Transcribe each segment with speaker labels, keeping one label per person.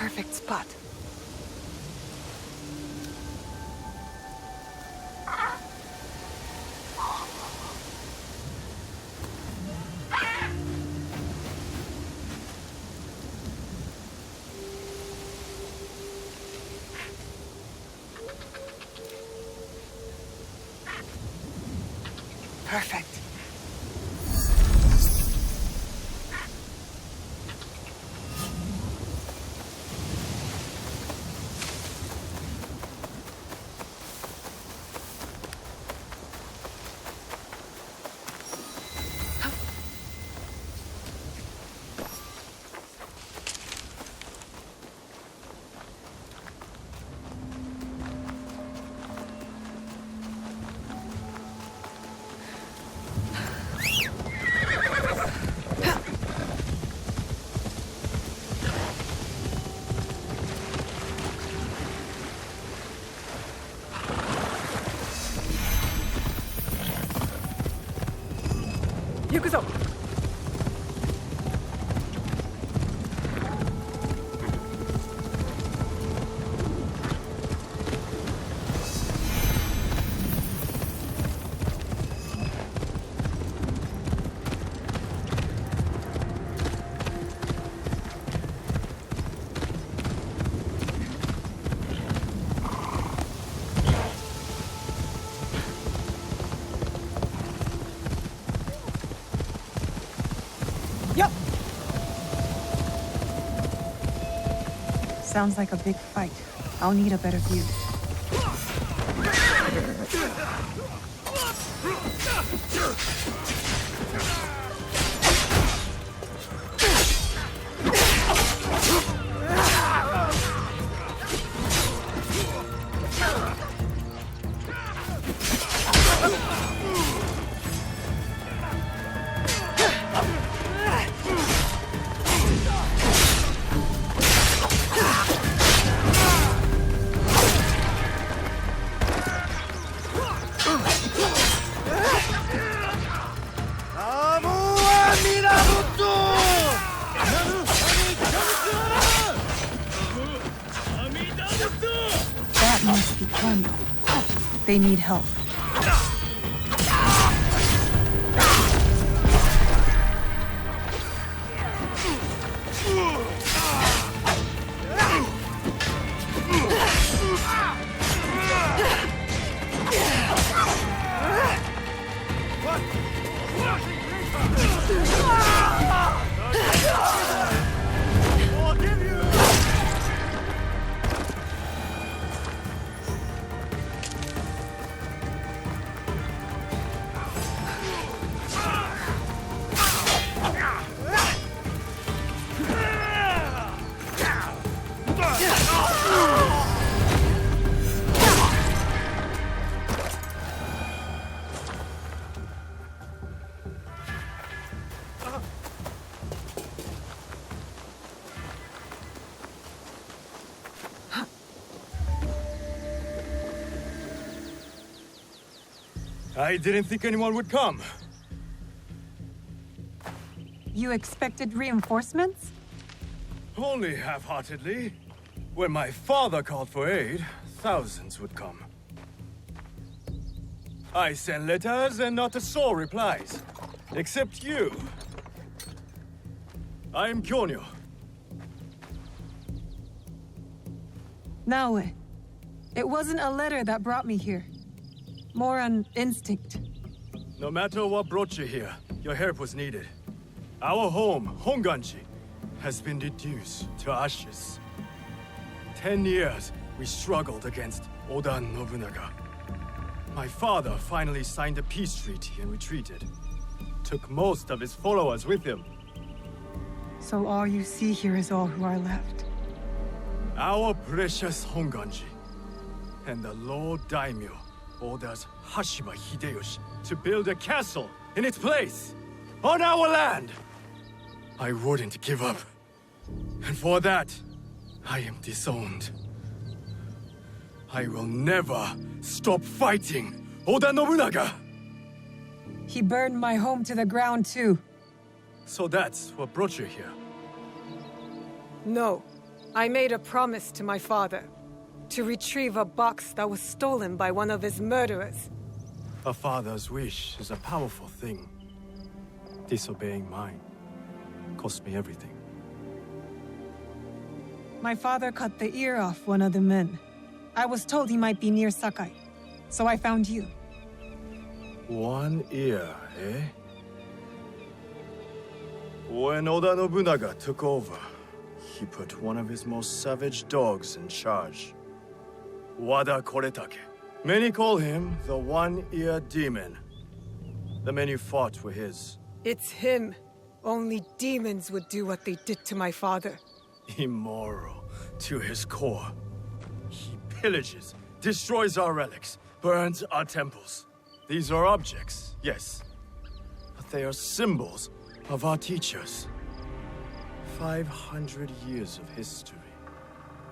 Speaker 1: perfect spot. Perfect. Sounds like a big fight. I'll need a better view. That must be Konyo. They need help.
Speaker 2: I didn't think anyone would come.
Speaker 1: You expected reinforcements?
Speaker 2: Only half-heartedly. When my father called for aid, thousands would come. I sent letters and not a soul replies. Except you. I am Kyonyo.
Speaker 1: Naoe, it wasn't a letter that brought me here. More an instinct.
Speaker 2: No matter what brought you here, your help was needed. Our home, Honganji, has been reduced to ashes. 10 years we struggled against Oda Nobunaga. My father finally signed a peace treaty and retreated. Took most of his followers with him.
Speaker 1: So all you see here is all who are left.
Speaker 2: Our precious Honganji. And the Lord Daimyo orders Hashiba Hideyoshi to build a castle in its place, on our land! I wouldn't give up. And for that, I am disowned. I will never stop fighting Oda Nobunaga!
Speaker 1: He burned my home to the ground too.
Speaker 2: So that's what brought you here?
Speaker 1: No. I made a promise to my father to retrieve a box that was stolen by one of his murderers.
Speaker 2: A father's wish is a powerful thing. Disobeying mine cost me everything.
Speaker 1: My father cut the ear off one of the men. I was told he might be near Sakai, so I found you.
Speaker 2: One ear, eh? When Oda Nobunaga took over, he put one of his most savage dogs in charge. Wada Koretake. Many call him the One-Ear Demon. The men you fought were his.
Speaker 1: It's him. Only demons would do what they did to my father.
Speaker 2: Immoral to his core. He pillages, destroys our relics, burns our temples. These are objects, yes, but they are symbols of our teachers. 500 years of history,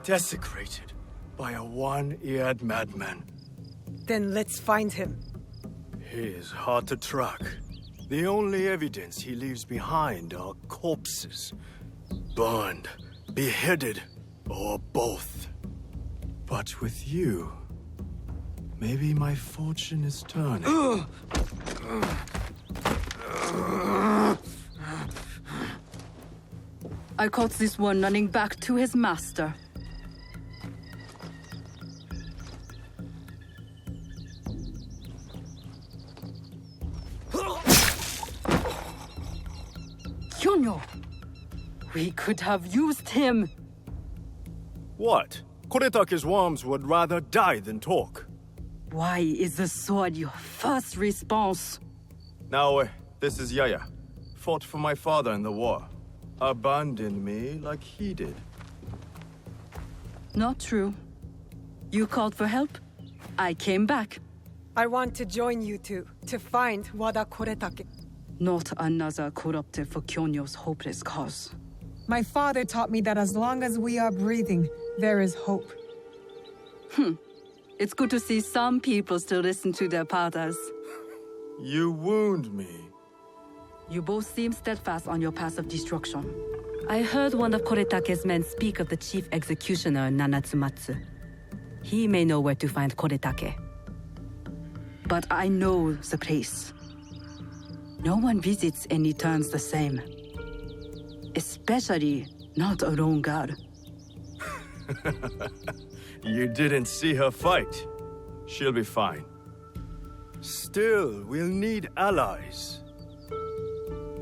Speaker 2: desecrated by a one-eared madman.
Speaker 1: Then let's find him.
Speaker 2: He is hard to track. The only evidence he leaves behind are corpses. Burned, beheaded, or both. But with you, maybe my fortune is turning.
Speaker 3: I caught this one running back to his master. Kyonyo! We could have used him!
Speaker 2: What? Koretake's worms would rather die than talk.
Speaker 3: Why is the sword your first response?
Speaker 2: Naoe, this is Yaya. Fought for my father in the war. Abandoned me like he did.
Speaker 3: Not true. You called for help. I came back.
Speaker 1: I want to join you two to find Wada Koretake.
Speaker 3: Not another corrupted for Kyonyo's hopeless cause.
Speaker 1: My father taught me that as long as we are breathing, there is hope.
Speaker 3: It's good to see some people still listen to their fathers.
Speaker 2: You wound me.
Speaker 3: You both seem steadfast on your path of destruction. I heard one of Koretake's men speak of the chief executioner, Nanatsumatsu. He may know where to find Koretake. But I know the place. No one visits and returns the same. Especially not a lone guard.
Speaker 2: You didn't see her fight. She'll be fine. Still, we'll need allies.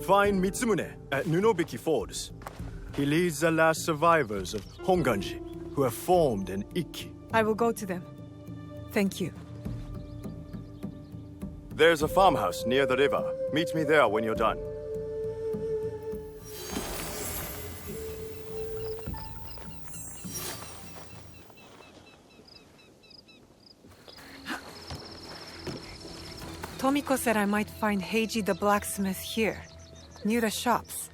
Speaker 2: Find Mitsumune at Nunobiki Falls. He leads the last survivors of Honganji, who have formed an Ikki.
Speaker 1: I will go to them. Thank you.
Speaker 2: There's a farmhouse near the river. Meet me there when you're done.
Speaker 1: Tomiko said I might find Heiji the blacksmith here, near the shops.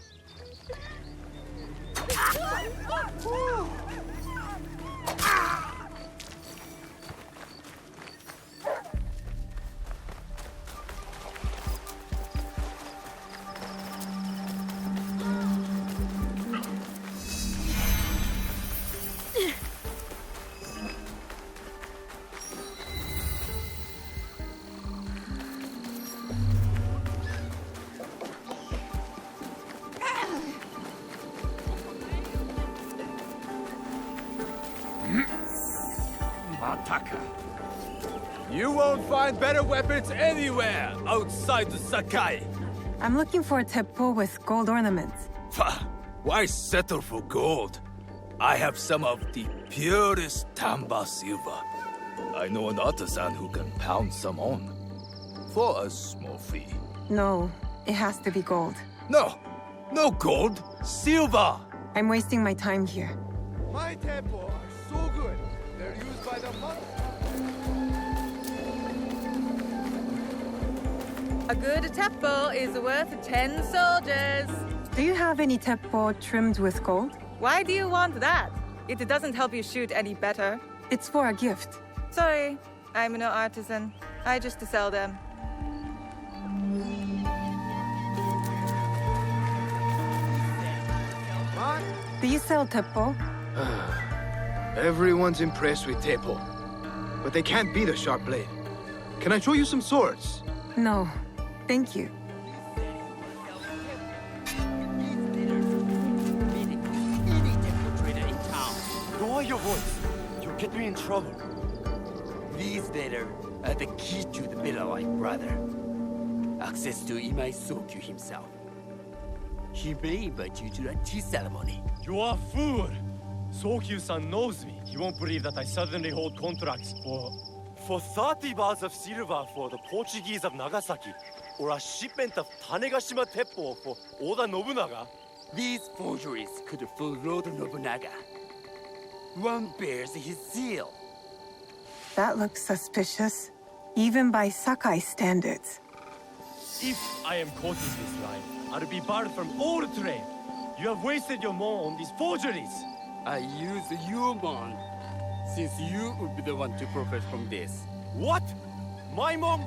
Speaker 4: You won't find better weapons anywhere outside the Sakai.
Speaker 1: I'm looking for a teppo with gold ornaments.
Speaker 4: Why settle for gold? I have some of the purest Tamba silver. I know an artisan who can pound some on. For a small fee.
Speaker 1: No, it has to be gold.
Speaker 4: No gold, silver!
Speaker 1: I'm wasting my time here.
Speaker 4: My tempo are so good, they're used by the month.
Speaker 5: A good teppo is worth 10 soldiers.
Speaker 1: Do you have any teppo trimmed with gold?
Speaker 5: Why do you want that? It doesn't help you shoot any better.
Speaker 1: It's for a gift.
Speaker 5: Sorry, I'm no artisan. I just sell them.
Speaker 1: Do you sell teppo?
Speaker 6: Everyone's impressed with Teppo, but they can't beat a sharp blade. Can I show you some swords?
Speaker 1: No, thank you.
Speaker 7: Lower your voice. You'll get me in trouble. These letters are the key to the middle-life brother. Access to Imai Sokyu himself. He may invite you to a tea ceremony.
Speaker 2: You are a fool! Sokyu-san knows me. He won't believe that I suddenly hold contracts
Speaker 7: For 30 bars of silver for the Portuguese of Nagasaki, or a shipment of Tanegashima Teppo for Oda Nobunaga.
Speaker 8: These forgeries could fool Lord Nobunaga. One bears his seal.
Speaker 1: That looks suspicious, even by Sakai standards.
Speaker 2: If I am caught in this lie, I'll be barred from all trade. You have wasted your mo on these forgeries.
Speaker 8: I use your mon, since you would be the one to profit from this.
Speaker 7: What? My mom?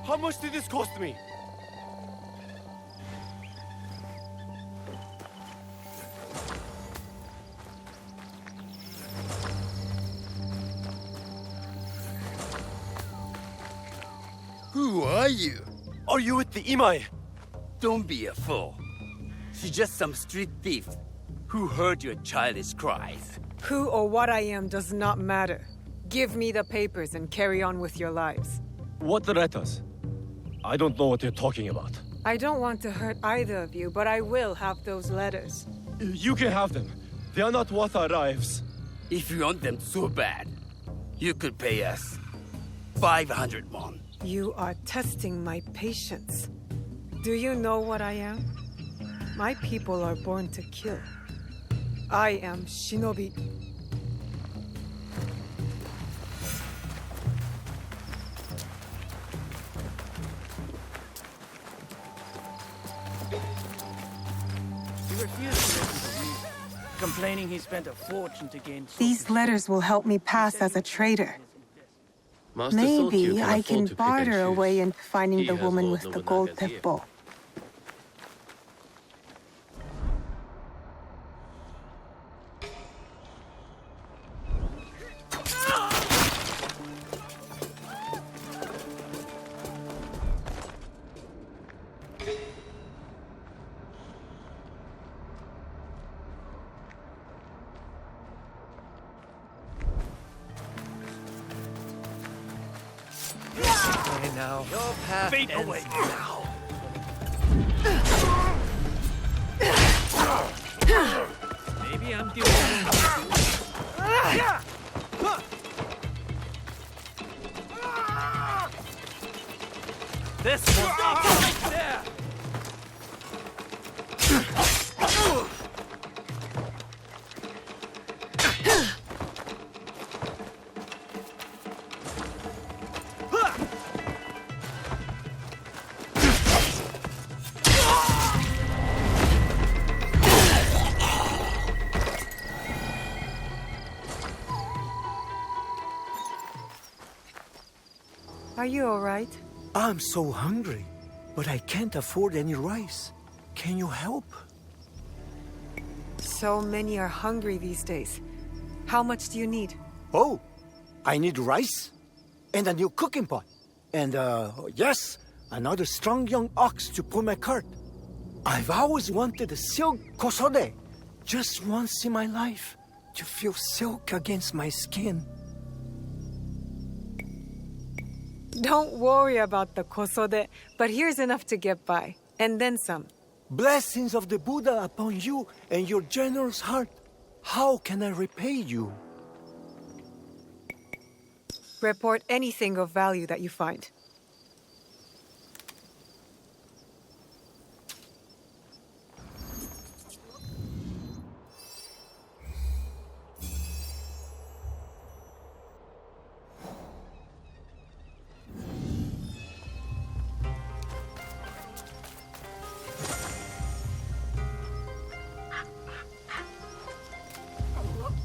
Speaker 7: How much did this cost me?
Speaker 8: Who are you?
Speaker 7: Are you with the Imai?
Speaker 8: Don't be a fool. She's just some street thief who heard your childish cries.
Speaker 9: Who or what I am does not matter. Give me the papers and carry on with your lives.
Speaker 2: What letters? I don't know what you're talking about.
Speaker 9: I don't want to hurt either of you, but I will have those letters.
Speaker 2: You can have them. They are not worth our lives.
Speaker 8: If you want them so bad, you could pay us 500 mon.
Speaker 9: You are testing my patience. Do you know what I am? My people are born to kill. I am shinobi.
Speaker 10: He refused to listen to me, complaining he spent a fortune to gain...
Speaker 1: These letters will help me pass as a traitor. Maybe I can barter a way into finding the woman with the gold teppo.
Speaker 7: Now, your path ends away now.
Speaker 10: Maybe I'm the only
Speaker 7: This one right there.
Speaker 9: Are you all right?
Speaker 7: I'm so hungry, but I can't afford any rice. Can you help?
Speaker 9: So many are hungry these days. How much do you need?
Speaker 7: Oh, I need rice and a new cooking pot. And, yes, another strong young ox to pull my cart. I've always wanted a silk kosode, just once in my life, to feel silk against my skin.
Speaker 9: Don't worry about the kosode, but here's enough to get by, and then some.
Speaker 7: Blessings of the Buddha upon you and your generous heart. How can I repay you?
Speaker 9: Report anything of value that you find.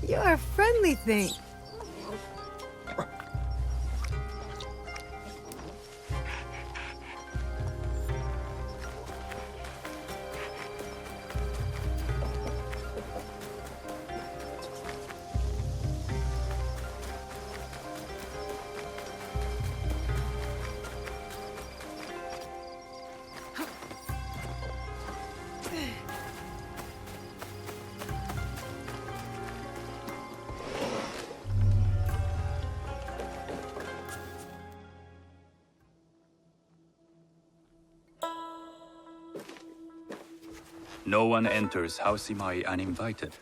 Speaker 9: You're a friendly thing.
Speaker 11: No one enters House Imai uninvited.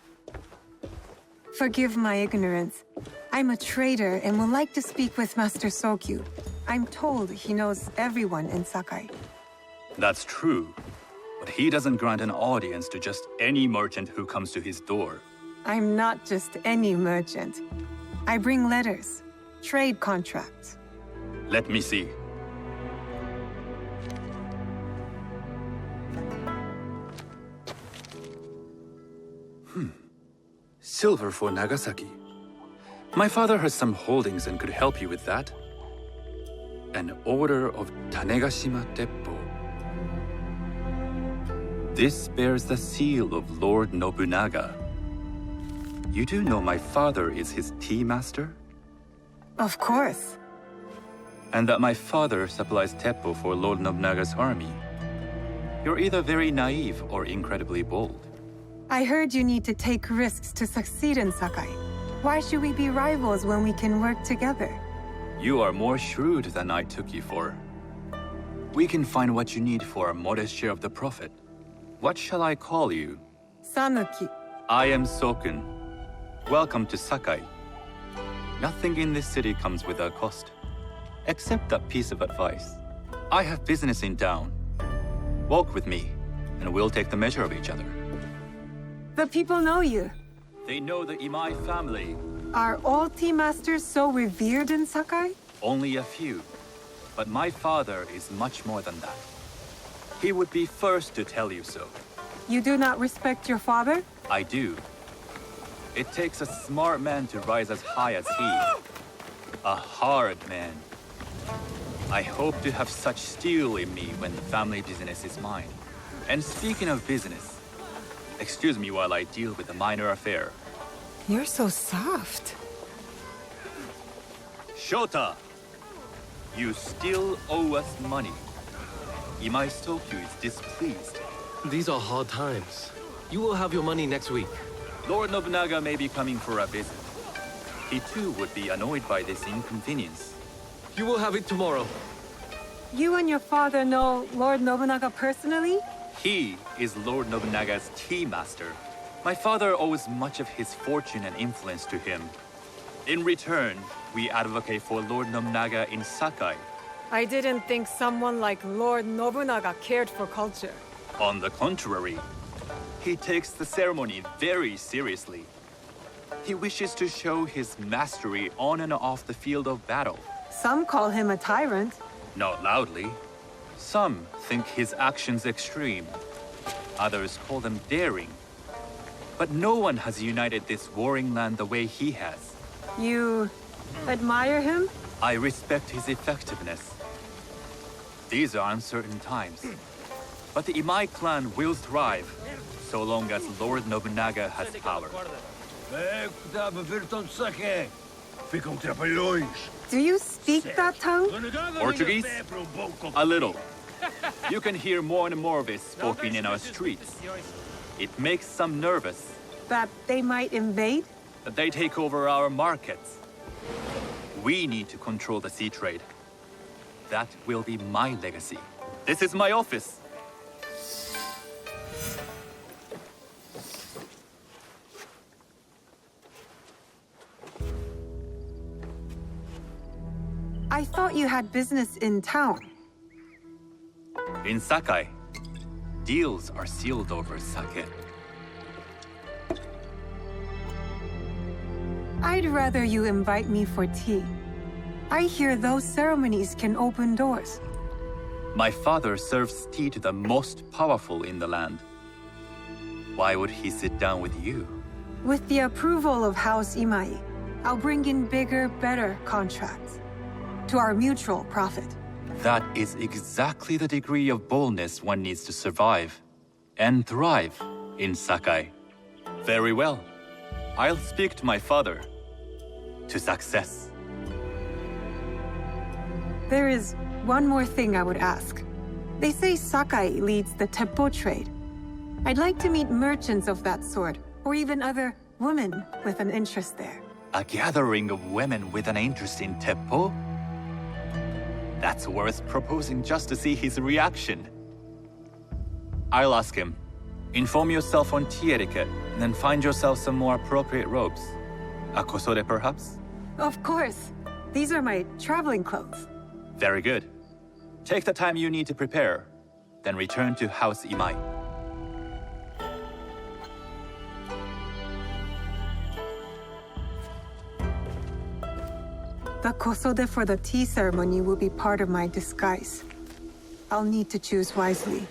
Speaker 1: Forgive my ignorance. I'm a trader and would like to speak with Master Sokyu. I'm told he knows everyone in Sakai.
Speaker 11: That's true, but he doesn't grant an audience to just any merchant who comes to his door.
Speaker 1: I'm not just any merchant. I bring letters, trade contracts.
Speaker 11: Let me see. Silver for Nagasaki. My father has some holdings and could help you with that. An order of Tanegashima Teppo. This bears the seal of Lord Nobunaga. You do know my father is his tea master?
Speaker 1: Of course.
Speaker 11: And that my father supplies Teppo for Lord Nobunaga's army. You're either very naive or incredibly bold.
Speaker 1: I heard you need to take risks to succeed in Sakai. Why should we be rivals when we can work together?
Speaker 11: You are more shrewd than I took you for. We can find what you need for a modest share of the profit. What shall I call you?
Speaker 1: Sanuki.
Speaker 11: I am Sokun. Welcome to Sakai. Nothing in this city comes without cost. Except that piece of advice. I have business in town. Walk with me, and we'll take the measure of each other.
Speaker 1: The people know you.
Speaker 11: They know the Imai family.
Speaker 1: Are all tea masters so revered in Sakai?
Speaker 11: Only a few. But my father is much more than that. He would be first to tell you so.
Speaker 1: You do not respect your father?
Speaker 11: I do. It takes a smart man to rise as high as he. A hard man. I hope to have such steel in me when the family business is mine. And speaking of business, excuse me while I deal with a minor affair.
Speaker 1: You're so soft.
Speaker 11: Shota! You still owe us money. Imai Sokyu is displeased.
Speaker 12: These are hard times. You will have your money next week.
Speaker 11: Lord Nobunaga may be coming for a visit. He too would be annoyed by this inconvenience.
Speaker 12: You will have it tomorrow.
Speaker 1: You and your father know Lord Nobunaga personally?
Speaker 11: He is Lord Nobunaga's tea master. My father owes much of his fortune and influence to him. In return, we advocate for Lord Nobunaga in Sakai.
Speaker 9: I didn't think someone like Lord Nobunaga cared for culture.
Speaker 11: On the contrary, he takes the ceremony very seriously. He wishes to show his mastery on and off the field of battle.
Speaker 1: Some call him a tyrant.
Speaker 11: Not loudly. Some think his actions extreme. Others call them daring. But no one has united this warring land the way he has.
Speaker 1: You admire him?
Speaker 11: I respect his effectiveness. These are uncertain times. But the Imai clan will thrive, so long as Lord Nobunaga has power.
Speaker 1: Do you speak that tongue?
Speaker 11: Portuguese? A little. You can hear more and more of it spoken in our streets. It makes some nervous.
Speaker 1: That they might invade?
Speaker 11: That they take over our markets. We need to control the sea trade. That will be my legacy. This is my office.
Speaker 1: I thought you had business in town.
Speaker 11: In Sakai, deals are sealed over sake.
Speaker 1: I'd rather you invite me for tea. I hear those ceremonies can open doors.
Speaker 11: My father serves tea to the most powerful in the land. Why would he sit down with you?
Speaker 1: With the approval of House Imai, I'll bring in bigger, better contracts. To our mutual profit.
Speaker 11: That is exactly the degree of boldness one needs to survive and thrive in Sakai. Very well. I'll speak to my father. To success.
Speaker 1: There is one more thing I would ask. They say Sakai leads the teppo trade. I'd like to meet merchants of that sort, or even other women with an interest there.
Speaker 11: A gathering of women with an interest in teppo? That's worth proposing just to see his reaction. I'll ask him. Inform yourself on tea etiquette, and then find yourself some more appropriate robes. A kosode, perhaps?
Speaker 1: Of course. These are my traveling clothes.
Speaker 11: Very good. Take the time you need to prepare, then return to House Imai.
Speaker 1: The kosode for the tea ceremony will be part of my disguise. I'll need to choose wisely.